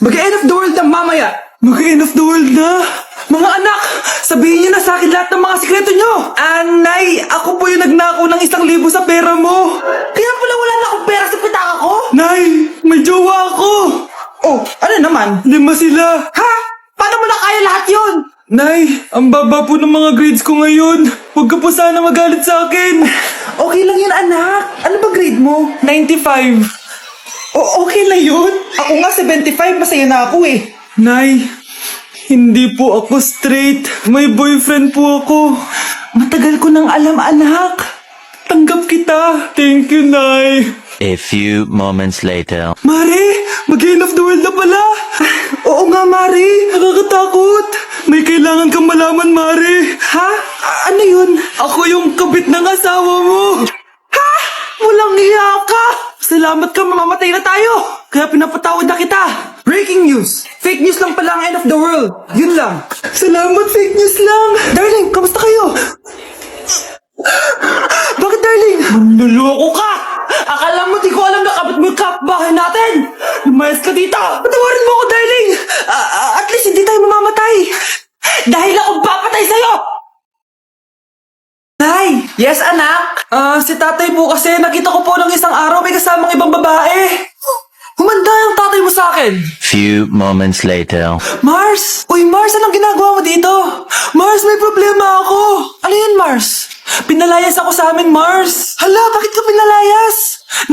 Mag-end of the world na mamaya. Mag-end of the world na? Mga anak, sabihin niyo na sa akin lahat ng mga sikreto niyo. Nay, ako po yung nagnakaw ng 1,000 sa pera mo. Kaya pala wala na akong pera sa pitaka ko? Nay, may jowa ako. Oh, ano naman? 5 sila. Ha? Paano mo na kaya lahat yun? Nay, ang baba po ng mga grades ko ngayon. Huwag ka po sana magalit sa akin. Okay lang yun, anak. Ano ba grade mo? 95. Okay na yun. Ako nga 75, masaya na ako eh. Nay, hindi po ako straight. May boyfriend po ako. Matagal ko nang alam, anak. Tanggap kita. Thank you, Nay. A few moments later. Mari, mag-end of the world na pala. Oo nga, Mari. Nakakatakot. May kailangan kang malaman, Mari. Ha? Ano yun? Ako yung kabit ng asawa mo. Ha? Walang iya ka. Salamat ka, mamamatay na tayo. Kaya pinapatawad na kita. Breaking news. Fake news lang pala ang end of the world. Yun lang. Salamat, fake news lang. Darling, kamusta kayo? Bakit, darling? Manluloko ka! Akala mo di ko alam na kabit mo yung kapbahay natin! Lumayas ka dito! Patawarin mo ako, darling! At least hindi tayo mamamatay! Dahil akong papatay sa'yo! Nay! Yes, anak? Si tatay po kasi nakita ko po ng isang araw may kasamang ibang babae. Humanda yung tatay mo sa akin. Few moments later. Mars! Uy, Mars, anong ginagawa mo dito? Mars, may problema ako. Ano yan, Mars? Pinalayas ako sa amin, Mars. Hala, bakit ka pinalayas?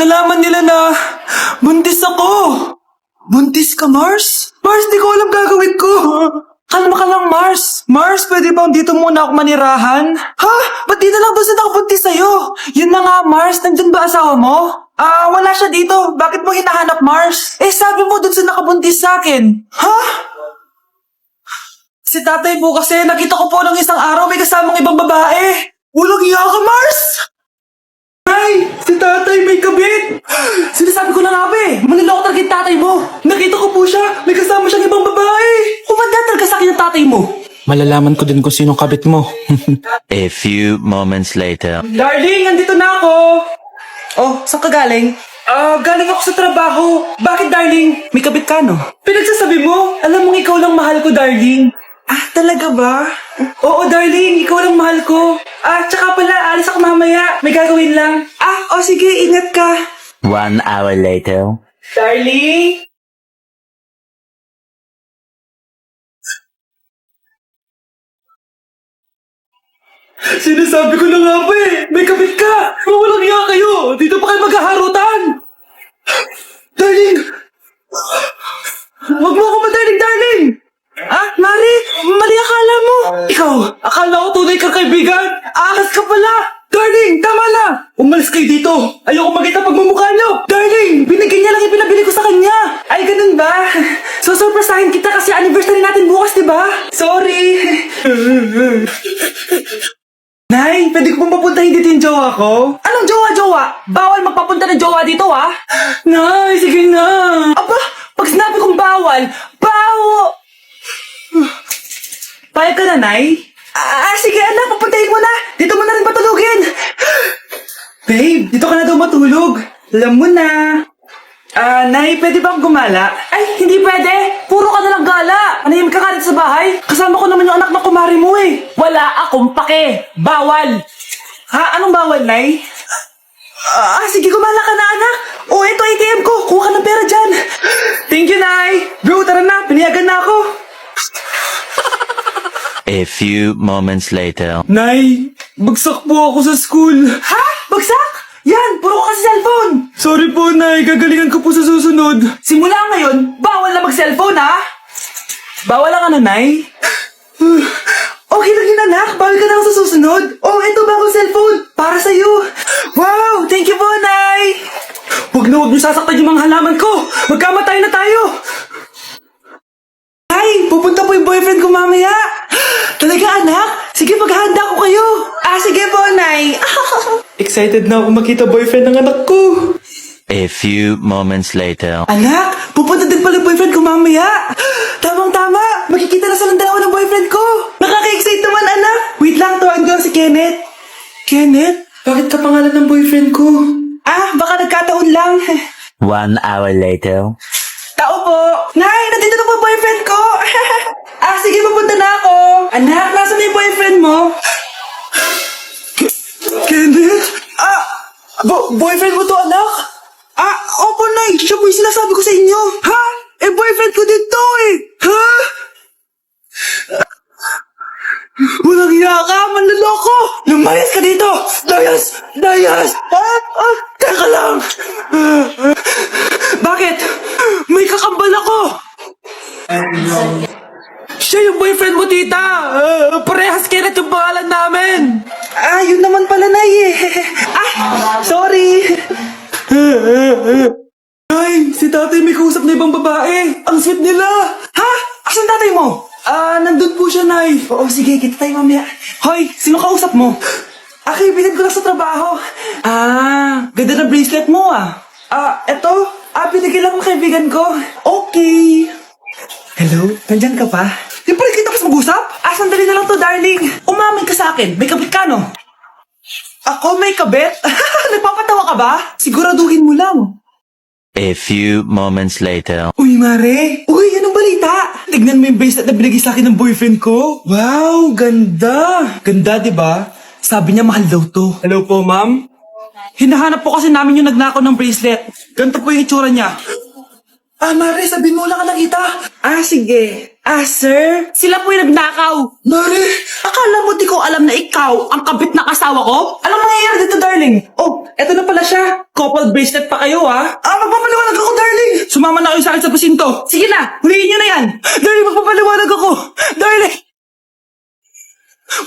Nalaman nila na buntis ako. Buntis ka, Mars? Mars, di ko alam gagawin ko. Kalma ka lang, Mars. Mars, pwede bang dito muna ako manirahan? Ha? Ba't di na lang doon sa nakabuntis sa'yo? Yun na nga, Mars. Nandun ba asawa mo? Wala siya dito. Bakit mo hinahanap, Mars? Sabi mo doon sa nakabuntis sa akin. Ha? Si tatay po kasi nakita ko po ng isang araw may kasamang ibang babae. Walang iya ka, Mars! Ay! Si tatay may kabit! Sinasabi ko na nga ba maniloko talaga yung tatay mo. Nakita ko po siya. May kasama siyang ibang babae. Kumanda talaga sa akin ang tatay mo. Malalaman ko din kung sinong kabit mo. A few moments later. Darling, andito na ako. Oh, saan ka galing? Galing ako sa trabaho. Bakit, darling? May kabit ka, no? Pinagsasabi mo, alam mong ikaw lang mahal ko, darling. Talaga ba? Oo, darling, ikaw lang mahal ko. Tsaka pala, alis ako mamaya. May gagawin lang. Sige, ingat ka. 1 hour later. Darling? Sinasabi ko na nga ba may kabit ka! Walang iya kayo! Dito pa kayo maghaharutan! Darling! Huwag mo ako darling! Mari! Mali akala mo! Ikaw! Akala ko tunay kang kaibigan! Ahas ka pala! Darling! Tama na! Umalis kayo dito! Ayoko makita pagmumukha niyo! Darling! Binigyan niya lang yung pinabili ko sa kanya! Ay, ganun ba? Susurpresahin kita kasi anniversary natin bukas, diba? Sorry! Nay, pwede ko pong papuntahin dito yung jowa ko? Anong jowa-jowa? Bawal magpapunta ng jowa dito, ha? Nay, sige na. Aba, pag sinabi kong bawal, Payag ka na, Nay? Sige anak, papuntahin mo na. Dito mo na rin patulugin. Babe, dito ka na daw matulog. Alam mo na. Nay, pwede bang gumala? Ay, hindi pwede. Puro ka na lang gala. Manahimik ka nga dito sa bahay. Kasama ko naman yung anak na kumari mo Wala akong pake. Bawal. Ha? Anong bawal, Nay? Sige, gumala ka na, anak. Ito ATM ko. Kuha ka ng pera dyan. Thank you, Nay. Bro, tara na. Pinayagan na ako. A few moments later. Nay, bagsak po ako sa school. Ha? Bagsak? Yan, puro ka kasi cellphone. Sorry po, Nay. Gagalingan ko po sa susunod. Simula ngayon, bawal na mag-cellphone, ha? Bawal lang Nay? Okay lang yun, anak. Bawal ka na lang sa susunod. Ito bagong cellphone. Para sa'yo. Wow, thank you po, Nay. Huwag niyo sasaktan yung mga halaman ko. Magkamatay na tayo. Nay, pupunta po yung boyfriend ko mamaya. Talaga, anak? Sige, maghahanda ko kayo. Sige po, Nay. Excited na ako makita boyfriend ng anak ko. A few moments later. Anak, pupunta din pala boyfriend ko mamaya. Tamang-tama. Makikita na sa dalawa ng boyfriend ko. Nakaka-excite naman, anak. Wait lang, tuwag ko si Kenneth. Kenneth? Bakit ka pangalan ng boyfriend ko? Baka nagkataon lang. 1 hour later. Tao po. Nay, nandito sige, papunta na ako. Anak, nasa na yung boyfriend mo? Kenneth? Boyfriend mo to, anak? Opo, Nay. Siya po yung sinasabi ko sa inyo. Ha? Boyfriend ko din to eh. Ha? Walang iya ka, manloloko! Lumayas ka dito! Dayas! Teka lang! Bakit? May kakambal ako! Siya yung boyfriend mo, tita! Parehas Kenneth yung pangalan namin! Yun naman pala, Nay eh. Sorry! Ay, si tatay may kausap na ibang babae! Ang sweet nila! Ha? Asan tatay mo? Nandun po siya, Nay. Oo, sige, kita tayo mamaya. Hoy, sino kausap mo? Kaibigan ko lang sa trabaho. Ganda na bracelet mo eto. Binigyan lang ng kaibigan ko. Okay. Hello, nandyan ka pa? Di pa rin kita mas mag-usap? Sandali na lang to, darling. Umamin ka sa akin, may kabit ka, no? Ako may kabit? Nagpapatawa ka ba? Siguraduhin mo lang. A few moments later. Uy, Mare! Uy, anong balita? Tignan mo yung bracelet na binigay sa akin ng boyfriend ko. Wow, ganda! Ganda, di ba? Sabi niya mahal daw to. Hello po, ma'am? Hinahanap po kasi namin yung nagnakaw ng bracelet. Ganito po yung itsura niya. Mare, sabihin mo lang ka nakita. Sige. Sir? Sila po yung nagnakaw. Mare! Akala mo di ko alam na ikaw ang kabit na kasawa ko? Anong nangyayari dito, darling? Oh, eto na pala siya. Couple bracelet pa kayo, magpapaliwanag ako, darling. Sumama na kayo sa akin sa pasinto. Sige na, huliin niyo na yan. Darling, magpapaliwanag ako. Darling!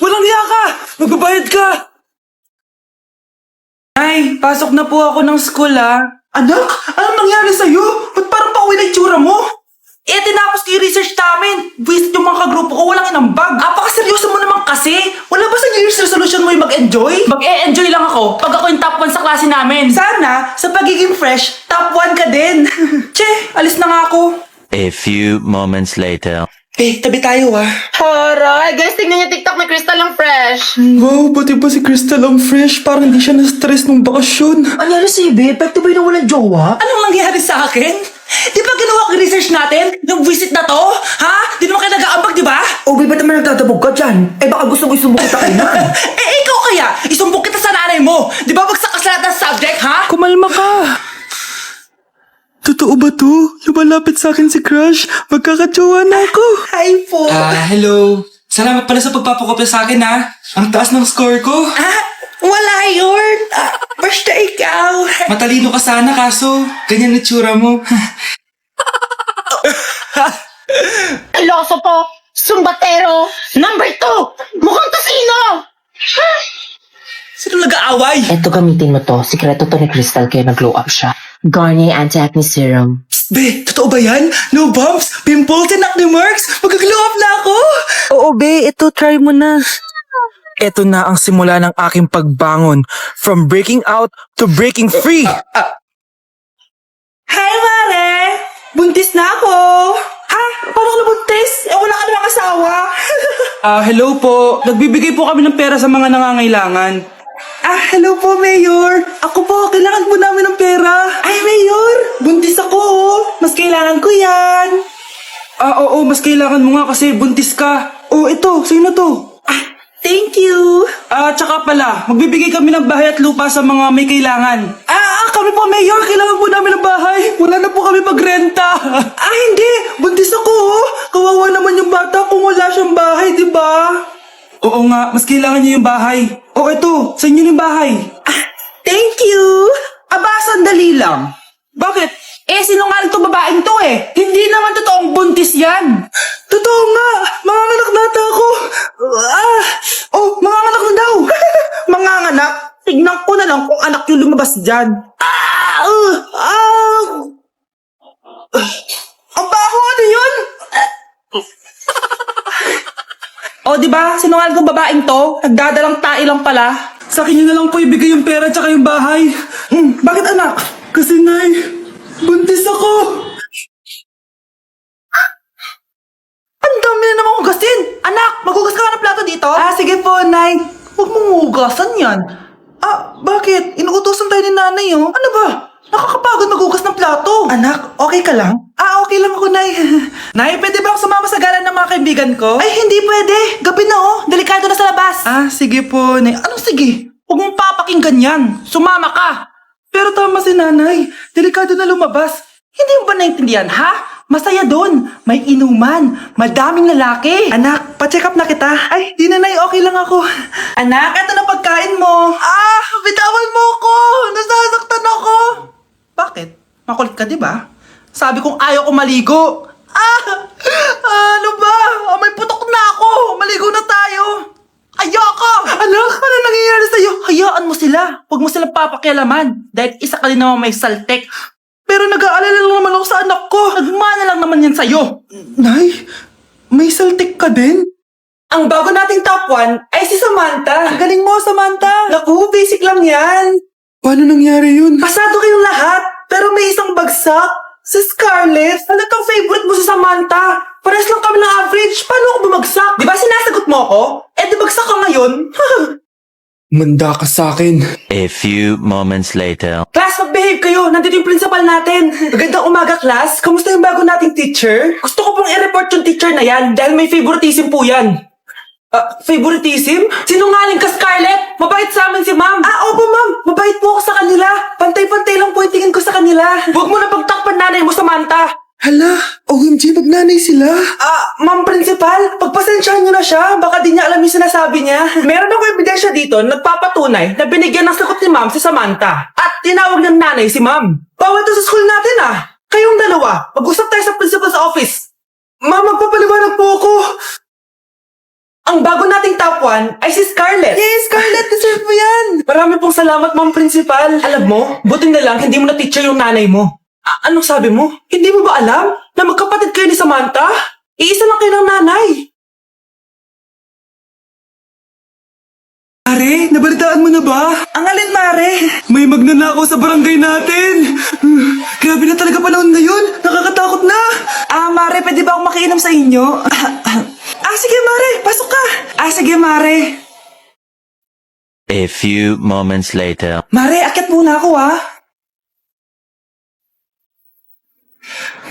Walang hiya ka! Magbabayad ka! Ay, pasok na po ako ng school, Anak, anong nangyari sa'yo? Ba't parang pauwi na itsura mo? Tinapos ko yung research namin. Visit yung mga kagrupo ko, walang inambag. Apakaseryoso mo naman kasi. Wala ba sa New Year's resolution mo yung mag-enjoy? Mag-e-enjoy lang ako pag ako yung top 1 sa klase namin. Sana, sa pagiging fresh, top 1 ka din. Che, alis na nga ako. A few moments later. Tabi tayo, Aray, guys, tingnan niyo TikTok ni Crystal ang fresh. Wow, pati ba si Crystal ang fresh? Parang hindi siya na-stress nung bakasyon. Anyari si Ibe? Epekto ba yung walang jowa? Anong nangyari sa akin? Di ba ginawa ko yung research natin? Yung visit na to? Ha? Di naman kayo nag-aambag, di ba? O, ba't naman nagtatabog ka dyan? Baka gusto mo isumbong kita kay Nan. Ikaw kaya? Isumbong kita sa nanay mo. Di ba bagsak ka sa lahat ng subject, ha? Kumalma ka. Totoo ba to? Lumalapit sa akin si Crush. Magkakatsawa na ako. Hi po. Hello. Salamat pala sa pagpapakopya sa akin, ha. Ang taas ng score ko. Wala yun. Basta ikaw. Matalino ka sana, kaso ganyan na tsura mo. Loso po! Sumbatero! Number 2! Mukhang kasino! Sino nag-aaway? Eto, gamitin mo to. Sikreto to ni Crystal kaya nag-glow up siya. Garnier Anti-Acne Serum. Be, totoo ba yan? No bumps, pimples, and acne marks? Mag-glow up na ako! Oo, be. Ito, try mo na. Ito na ang simula ng aking pagbangon. From breaking out to breaking free. Hi, Mare! Buntis na ako! Ha? Paano ka nabuntis? Wala ka namang asawa. Hello po. Nagbibigay po kami ng pera sa mga nangangailangan. Hello po, Mayor. Ako po, kailangan po namin ng pera. Ay, Mayor, buntis ako, Mas kailangan ko yan. Oo, mas kailangan mo nga kasi buntis ka. Ito, sa'yo na to. Thank you. Tsaka pala, magbibigay kami ng bahay at lupa sa mga may kailangan. Kami po, Mayor, kailangan po namin ng bahay. Wala na po kami magrenta. Hindi. Buntis ako, Kawawa naman yung bata kung wala siyang bahay, di ba? Oo nga, mas kailangan niyo yung bahay. Ito, sa inyo yung bahay. Thank you. Sandali lang. Bakit? Sinungaling tong babaeng to Hindi naman totoong buntis yan. Totoo nga. Manganganak na ata ako. Manganganak na daw. Manganganak? Tignan ko na lang kung anak yung lumabas dyan. Ang baho, ano yun? Diba? Sinungaling kong babaeng to. Nagdadalang tae lang pala. Sa akin nyo na lang po ibigay yung pera tsaka yung bahay. Bakit, anak? Kasi, Nay, buntis ako. Ang dami na naman hugasin. Anak, maghugas ka nga ng plato dito? Sige po, Nay. Huwag mong hugasan yan. Bakit? Inuutosan tayo ni nanay, Ano ba? Nakakapagod maghugas ng plato. Anak, okay ka lang? Okay lang ako, Nay. Nay, pwede ba ako sumama sa gala ng mga kaibigan ko? Ay, hindi pwede. Gabi na oh. Delikado na sa labas. Sige po, Nay. Anong sige? Huwag mong papakinggan yan. Sumama ka. Pero tama si Nanay. Delikado na lumabas. Hindi mo ba naintindihan, ha? Masaya doon. May inuman. Madaming lalaki. Anak, pa-check up na kita. Ay, di na, Nay. Okay lang ako. Anak, eto na pagkain mo. Bitawan mo ako. Nasasaktan ako. Bakit? Makulit ka, di ba? Sabi kong ayaw ko maligo. Ano ba? May putok na ako. Maligo na tayo. Ayoko! Anak, ano nangyayari sa'yo? Hayaan mo sila. Huwag mo silang papakialaman. Dahil isa ka din naman may saltek. Pero nag-aalala lang naman ako sa anak ko. Nagmana lang naman yan sa'yo. Nay, may saltik ka din? Ang bago nating top 1 ay si Samantha. Ang galing mo, Samantha. Naku, basic lang yan. Paano nangyari yun? Pasado kayong lahat, pero may isang bagsak. Si Scarlett, talagang favorite mo si Samantha. Pares lang kami ng average. Paano ako bumagsak? Di ba sinasagot mo ako? Di bagsak ka ngayon? Manda ka sa akin. A few moments later. Class, mag-behave kayo. Nandito yung principal natin. Magandang umaga, class. Kamusta yung bago nating teacher? Gusto ko pong i-report yung teacher na yan dahil may favoritism po yan. Favoritism? Sinungaling ka, Scarlett! Mabait sa amin si ma'am! Opo, ma'am! Mabait po ako sa kanila! Pantay-pantay lang po yung tingin ko sa kanila! Huwag mo na pagtakpan nanay mo, Samantha! Hala, OMG, magnanay sila. Ma'am principal, pagpasensyahan niyo na siya. Baka di niya alam yung sinasabi niya. Meron ako ebidensya dito nagpapatunay na binigyan ng sagot ni ma'am si Samantha. At tinawag ng nanay si ma'am. Bawal to sa school natin Kayong dalawa, mag-usap tayo sa principal's office. Ma'am, magpapaliwanag po ako. Ang bago nating top 1 ay si Scarlett. Yes, Scarlett, deserve mo yan. Marami pong salamat, ma'am principal. Alam mo, buti na lang hindi mo na-teacher yung nanay mo. Anong sabi mo? Hindi mo ba alam na magkapatid kayo ni Samantha? Iisa lang kayo ng nanay. Mare, nabalitaan mo na ba? Ang alin, Mare? May magnanakaw sa barangay natin. Grabe na talaga panahon ngayon. Nakakatakot na. Mare, pwede ba akong makiinom sa inyo? Sige, Mare. Pasok ka. Sige, Mare. A few moments later. Mare, akyat muna ako,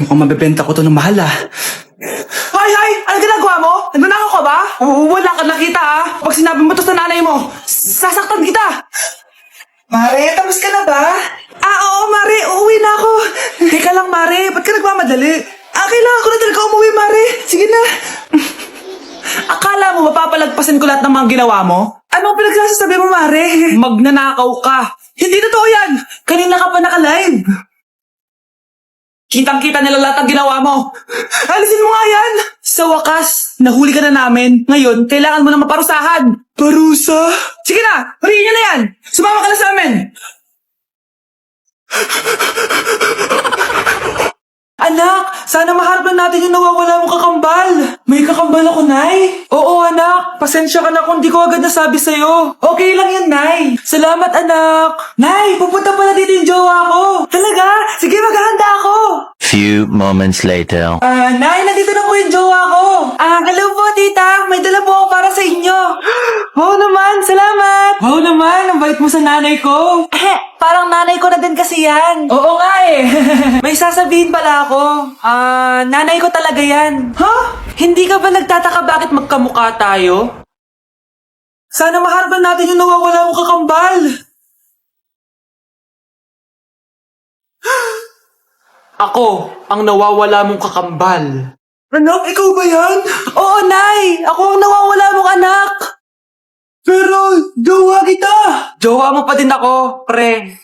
Mukhang mabibenta ko to ng mahal, Hay! Ano ginagawa mo? Nagnanakaw ka ba? Wala ka nakita, Pag sinabi mo to sa nanay mo, sasaktan kita! Mare, tapos ka na ba? Oo, Mare. Uuwi na ako. Teka lang, Mare. Ba't ka nagmamadali? Kailangan ko na talaga umuwi, Mare. Sige na. Akala mo mapapalagpasin ko lahat ng mga ginawa mo? Anong pinagsasabi mo, Mare? Magnanakaw ka. Hindi totoo yan. Kanina ka pa naka-live. Kitang-kita nila lahat ang ginawa mo. Alisin mo nga yan! Sa wakas, nahuli ka na namin. Ngayon, kailangan mo na maparusahan. Parusa? Sige na! Huriin niyo na yan! Sumama ka na sa amin! Anak, sana maharap lang natin yung nawawala mong kakambal. May kakambal ako, Nay. Oo, anak. Pasensya ka na kung di ko agad nasabi sa'yo. Okay lang yan, Nay. Salamat, anak. Nay, pupunta pala dito yung jowa ko. Talaga? Sige, maghahanda ako. Few moments later. Nay, nandito na po yung jowa ko. Hello po, tita. May dala po ako para sa inyo. Wow naman, salamat. Wow naman, ang bait mo sa nanay ko. Parang nanay ko na din kasi yan. Oo nga May sasabihin pala ako. Nanay ko talaga yan. Hindi ka ba nagtataka bakit magkamukha tayo? Sana maharap natin yung nawawala mong kakambal. Ako, ang nawawala mong kakambal. Anak, ikaw ba yan? Oo, Nay. Ako ang nawawala mong anak. Pero, jowa kita. Jowa mo pa din ako, pre.